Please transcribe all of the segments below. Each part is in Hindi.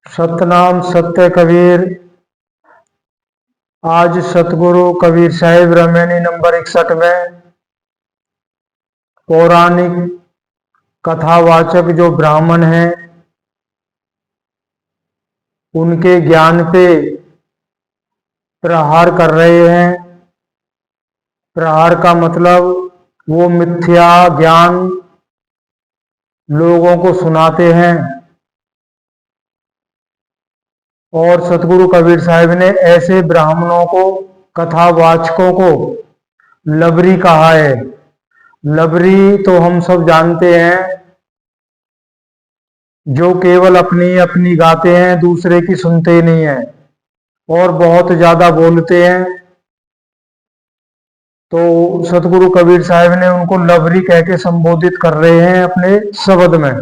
सतनाम सत्य कबीर। आज सतगुरु कबीर साहिब रामायणी नंबर 61 में पौराणिक कथावाचक जो ब्राह्मण हैं उनके ज्ञान पे प्रहार कर रहे हैं। प्रहार का मतलब वो मिथ्या ज्ञान लोगों को सुनाते हैं और सतगुरु कबीर साहिब ने ऐसे ब्राह्मणों को, कथावाचकों को लबरी कहा है। लबरी तो हम सब जानते हैं, जो केवल अपनी अपनी गाते हैं, दूसरे की सुनते ही नहीं है और बहुत ज्यादा बोलते हैं। तो सतगुरु कबीर साहिब ने उनको लबरी कह के संबोधित कर रहे हैं अपने शब्द में।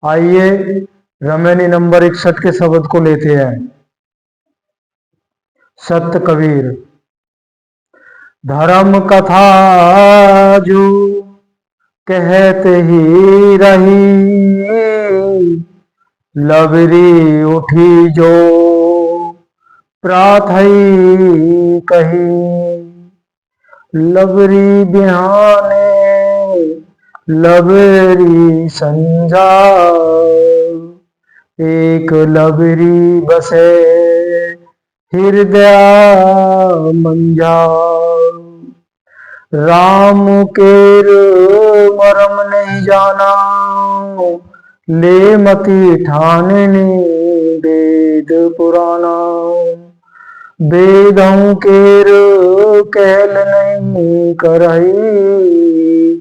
आइए रामायणी नंबर 61 के शब्द को लेते हैं। सत्य कबीर। धर्म कथा जो कहते ही रही, लबरी उठी जो प्राथई कही। लबरी बिहाने लबरी संजा, एक लबरी बसे हृदय मंजा। राम केर मरम नहीं जाना, ले मति ठाननी वेद पुराना। वेदों केर कहल नहीं करई,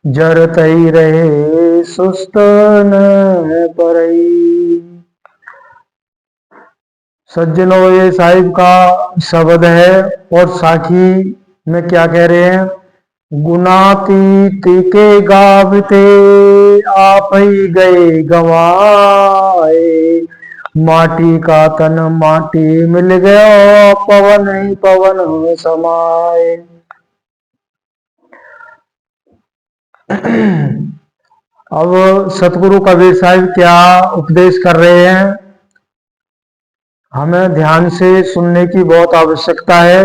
जरतई रहे सुस्त न परई। सज्जनों, ये साहिब का शब्द है और साखी में क्या कह रहे हैं? गुनातीत के गावते आप ही गए गवाए, माटी का तन माटी मिल गया, पवन ही पवन समाए। अब सतगुरु कबीर साहिब क्या उपदेश कर रहे हैं, हमें ध्यान से सुनने की बहुत आवश्यकता है।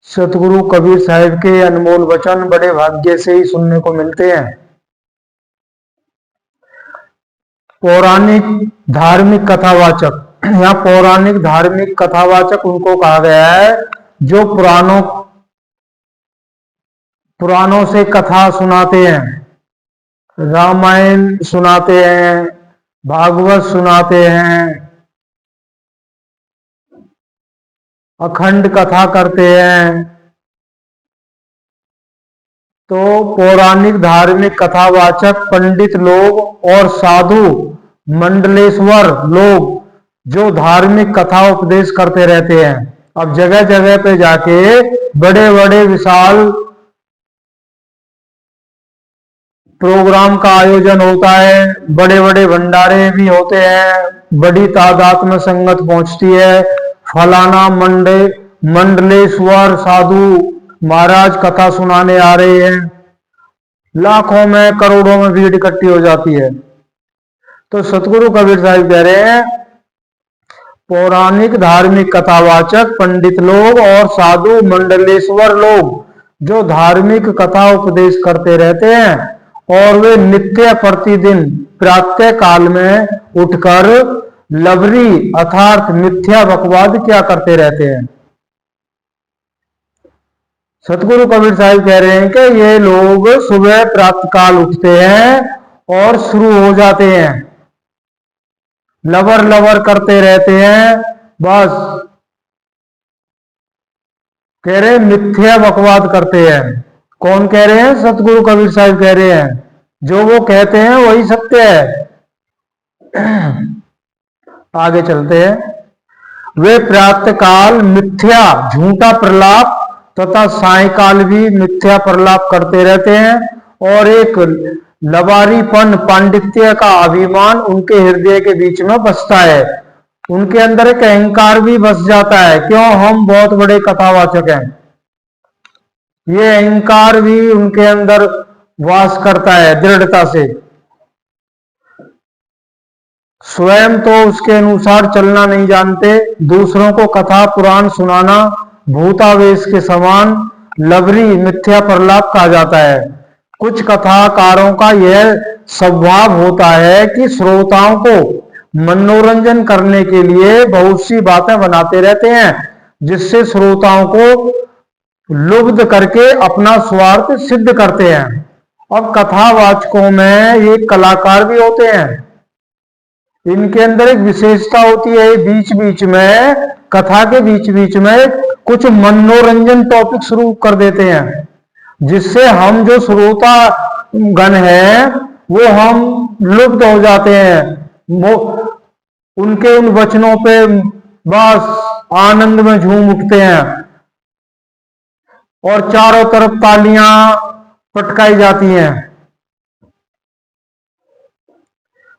सतगुरु कबीर साहिब के अनमोल वचन बड़े भाग्य से ही सुनने को मिलते हैं। पौराणिक धार्मिक कथावाचक, यहाँ पौराणिक धार्मिक कथावाचक उनको कहा गया है जो पुराणों से कथा सुनाते हैं, रामायण सुनाते हैं, भागवत सुनाते हैं, अखंड कथा करते हैं। तो पौराणिक धार्मिक कथावाचक पंडित लोग और साधु मंडलेश्वर लोग जो धार्मिक कथा उपदेश करते रहते हैं। अब जगह जगह पे जाके बड़े बड़े विशाल प्रोग्राम का आयोजन होता है, बड़े बड़े भंडारे भी होते हैं, बड़ी तादाद में संगत पहुंचती है। फलाना मंडलेश्वर साधु महाराज कथा सुनाने आ रहे हैं, लाखों में करोड़ों में भीड़ इकट्ठी हो जाती है। तो सतगुरु कबीर साहिब कह रहे हैं, पौराणिक धार्मिक कथावाचक पंडित लोग और साधु मंडलेश्वर लोग जो धार्मिक कथा उपदेश करते रहते हैं और वे नित्य प्रतिदिन प्रातः काल में उठकर लबरी अर्थात मिथ्या बकवाद क्या करते रहते हैं। सतगुरु कबीर साहिब कह रहे हैं कि ये लोग सुबह प्रातः काल उठते हैं और शुरू हो जाते हैं, लबर लबर करते रहते हैं, बस कह रहे मिथ्या बकवाद करते हैं। कौन कह रहे हैं? सतगुरु कबीर साहिब कह रहे हैं, जो वो कहते हैं वही सत्य है। आगे चलते हैं। वे प्रातःकाल मिथ्या झूठा प्रलाप तथा सायकाल भी मिथ्या प्रलाप करते रहते हैं और एक लबारीपन पांडित्य का अभिमान उनके हृदय के बीच में बसता है। उनके अंदर एक अहंकार भी बस जाता है, क्यों? हम बहुत बड़े कथावाचक हैं। ये अहंकार भी उनके अंदर वास करता है दृढ़ता से। स्वयं तो उसके अनुसार चलना नहीं जानते, दूसरों को कथा पुराण सुनाना भूतावेश के समान लबरी मिथ्या प्रलाप कहा जाता है। कुछ कथाकारों का यह स्वभाव होता है कि श्रोताओं को मनोरंजन करने के लिए बहुत सी बातें बनाते रहते हैं, जिससे श्रोताओं को लुब्ध करके अपना स्वार्थ सिद्ध करते हैं। अब कथावाचकों में ये कलाकार भी होते हैं। इनके अंदर एक विशेषता होती है, बीच बीच में कथा के बीच बीच में कुछ मनोरंजन टॉपिक शुरू कर देते हैं, जिससे हम जो श्रोता गण हैं वो हम लुब्ध हो जाते हैं। वो उनके उन वचनों पे बस आनंद में झूम उठते हैं और चारों तरफ तालियां पटकाई जाती हैं।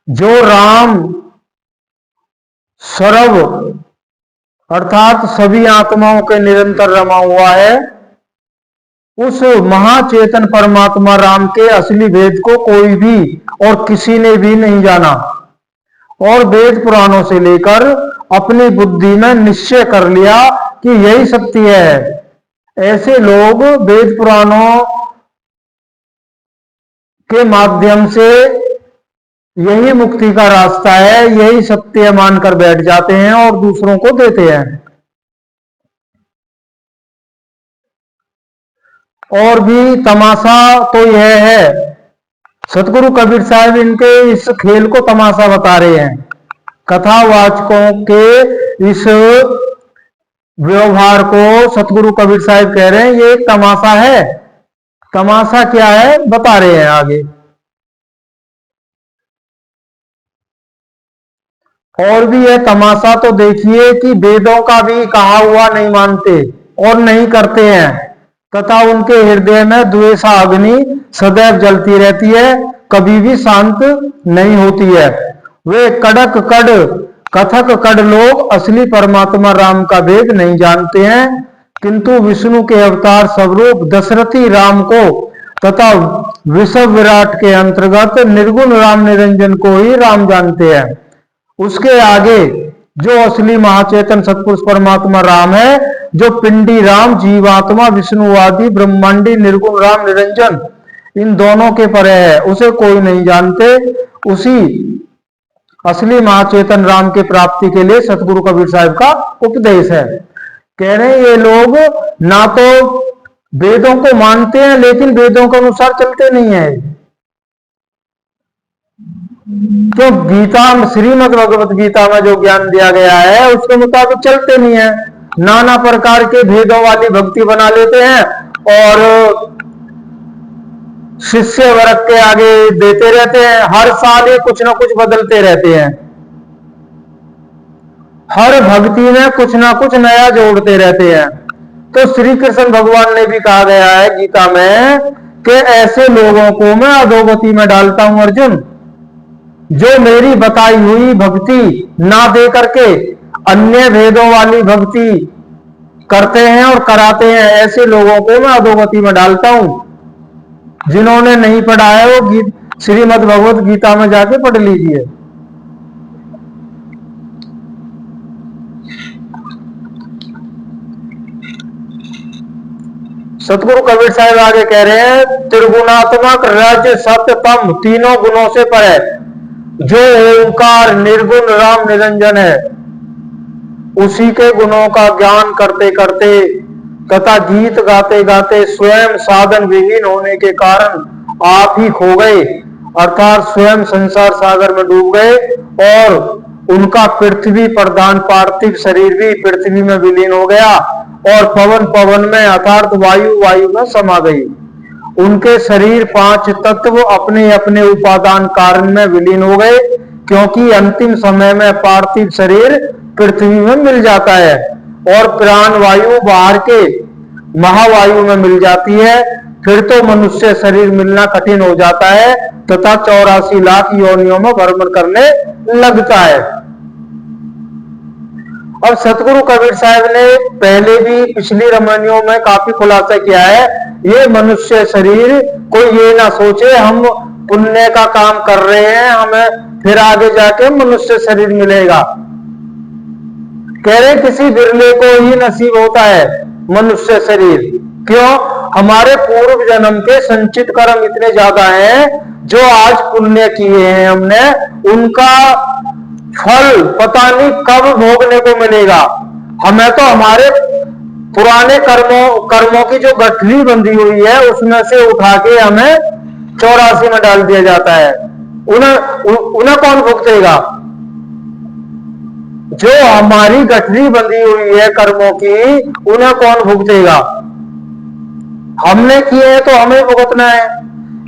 जो राम सर्व अर्थात सभी आत्माओं के निरंतर रमा हुआ है, उस महाचेतन परमात्मा राम के असली भेद को कोई भी और किसी ने भी नहीं जाना और वेद पुराणों से लेकर अपनी बुद्धि में निश्चय कर लिया कि यही सत्य है। ऐसे लोग वेद पुराणों के माध्यम से यही मुक्ति का रास्ता है, यही सत्य मानकर बैठ जाते हैं और दूसरों को देते हैं। और भी तमाशा तो यह है, सतगुरु कबीर साहब इनके इस खेल को तमाशा बता रहे हैं। कथावाचकों के इस व्यवहार को सतगुरु कबीर साहब कह रहे हैं ये एक तमाशा है। तमाशा क्या है बता रहे हैं आगे। और भी है तमाशा तो देखिए कि वेदों का भी कहा हुआ नहीं मानते और नहीं करते हैं, तथा उनके हृदय में द्वेषा अग्नि सदैव जलती रहती है, कभी भी शांत नहीं होती है। वे कड़क कड़ कथक कड़ लोग असली परमात्मा राम का भेद नहीं जानते हैं, किंतु विष्णु के अवतार स्वरूप दशरथी राम को तथा विश्व विराट के अंतर्गत निर्गुण राम निरंजन को ही राम जानते हैं। उसके आगे जो असली महाचेतन सतपुरुष परमात्मा राम है, जो पिंडी राम जीवात्मा विष्णुवादी ब्रह्मांडी निर्गुण राम निरंजन इन दोनों के परे है, उसे कोई नहीं जानते। उसी असली महाचेतन राम के प्राप्ति के लिए सतगुरु कबीर साहब का उपदेश है। कह रहे हैं ये लोग ना तो वेदों को मानते हैं लेकिन वेदों के अनुसार चलते नहीं है। तो गीता श्रीमद् भगवत गीता में जो ज्ञान दिया गया है उसके मुताबिक चलते नहीं है, नाना प्रकार के भेदों वाली भक्ति बना लेते हैं और शिष्य वर्ग के आगे देते रहते हैं। हर साल ये कुछ ना कुछ बदलते रहते हैं, हर भक्ति में कुछ ना कुछ नया जोड़ते रहते हैं। तो श्री कृष्ण भगवान ने भी कहा गया है गीता में कि ऐसे लोगों को मैं अधोगति में डालता हूं अर्जुन, जो मेरी बताई हुई भक्ति ना दे करके अन्य भेदों वाली भक्ति करते हैं और कराते हैं, ऐसे लोगों को मैं अधोगति में डालता हूं। जिन्होंने नहीं पढ़ा है वो श्रीमद् भगवत गीता में जाके पढ़ लीजिए। सतगुरु कबीर साहब आगे कह रहे हैं त्रिगुणात्मक रज सत्य तम तीनों गुणों से परे जो ओंकार निर्गुण राम निरंजन है, उसी के गुणों का ज्ञान करते करते तथा गीत गाते गाते स्वयं साधन विहीन होने के कारण आप ही खो गए, अर्थात स्वयं संसार सागर में डूब गए और उनका पृथ्वी प्रधान पार्थिव शरीर भी पृथ्वी में विलीन हो गया और पवन पवन में अर्थात वायु वायु में समा गई। उनके शरीर पांच तत्व अपने अपने उपादान कारण में विलीन हो गए, क्योंकि अंतिम समय में पार्थिव शरीर पृथ्वी में मिल जाता है और प्राण वायु बाहर के महावायु में मिल जाती है। फिर तो मनुष्य शरीर मिलना कठिन हो जाता है तथा 84 लाख योनियों में भ्रमण करने लगता है। अब सतगुरु कबीर साहब ने पहले भी पिछली रमणियों में काफी खुलासा किया है, ये मनुष्य शरीर कोई ये ना सोचे हम पुण्य का काम कर रहे हैं, हमें फिर आगे जाके मनुष्य शरीर मिलेगा। कह रहे किसी बिरले को ही नसीब होता है मनुष्य शरीर। क्यों? हमारे पूर्व जन्म के संचित कर्म इतने ज्यादा हैं, जो आज पुण्य किए हैं हमने, उनका फल पता नहीं कब भोगने को मिलेगा। हमें तो हमारे पुराने कर्मों की जो गठरी बंधी हुई है उसमें से उठा के हमें 84 में डाल दिया जाता है। उन्हें कौन भुगतेगा? जो हमारी गठरी बंधी हुई है कर्मों की, उन्हें कौन भुगतेगा? हमने किए हैं तो हमें भुगतना है।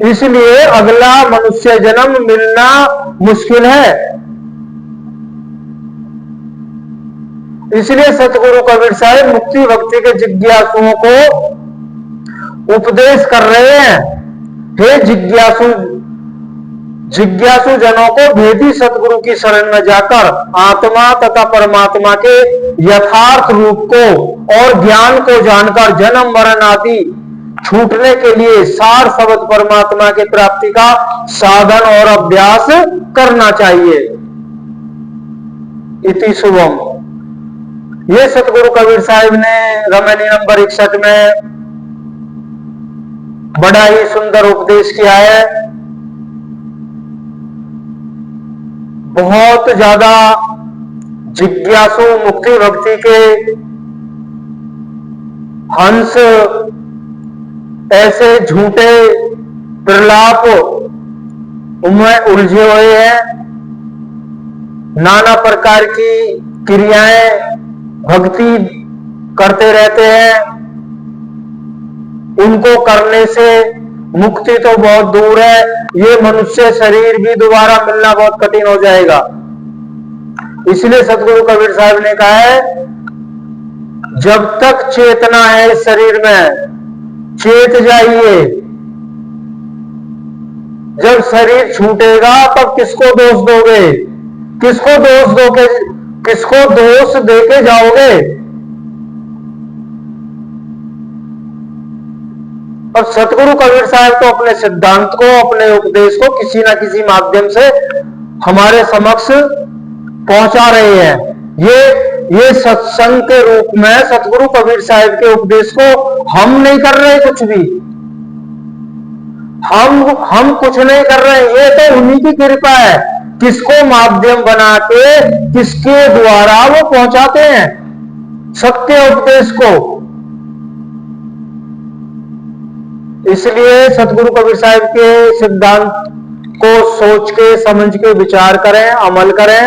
इसलिए अगला मनुष्य जन्म मिलना मुश्किल है। इसलिए सतगुरु कबीर साहब मुक्ति भक्ति के जिज्ञासुओं को उपदेश कर रहे हैं। हे जिज्ञासु जनों को भेदी सतगुरु की शरण में जाकर आत्मा तथा परमात्मा के यथार्थ रूप को और ज्ञान को जानकर जन्म मरण आदि छूटने के लिए सार शब्द परमात्मा की प्राप्ति का साधन और अभ्यास करना चाहिए। इति शुभम। ये सतगुरु कबीर साहिब ने रमणी नंबर 61 में बड़ा ही सुंदर उपदेश किया है। बहुत ज्यादा जिज्ञासु मुक्ति भक्ति के हंस ऐसे झूठे प्रलाप उनमें उलझे हुए हैं। नाना प्रकार की क्रियाएं भक्ति करते रहते हैं। उनको करने से मुक्ति तो बहुत दूर है, ये मनुष्य शरीर भी दोबारा मिलना बहुत कठिन हो जाएगा। इसलिए सतगुरु कबीर साहब ने कहा है, जब तक चेतना है इस शरीर में चेत जाइए। जब शरीर छूटेगा तब किसको दोष दोगे? किसको दोष देके जाओगे? और सतगुरु कबीर साहब तो अपने सिद्धांत को, अपने उपदेश को किसी ना किसी माध्यम से हमारे समक्ष पहुंचा रहे हैं। ये सत्संग के रूप में सतगुरु कबीर साहब के उपदेश को हम नहीं कर रहे कुछ भी। हम कुछ नहीं कर रहे, ये तो उन्हीं की कृपा है। किसको माध्यम बना के, किसके द्वारा वो पहुंचाते हैं सत्य उपदेश को। इसलिए सतगुरु कबीर साहब के सिद्धांत को सोच के, समझ के विचार करें, अमल करें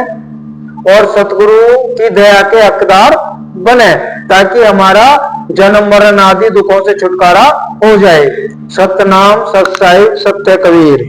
और सतगुरु की दया के हकदार बने, ताकि हमारा जन्म मरण आदि दुखों से छुटकारा हो जाए। सतनाम सत साहिब सत्य कबीर।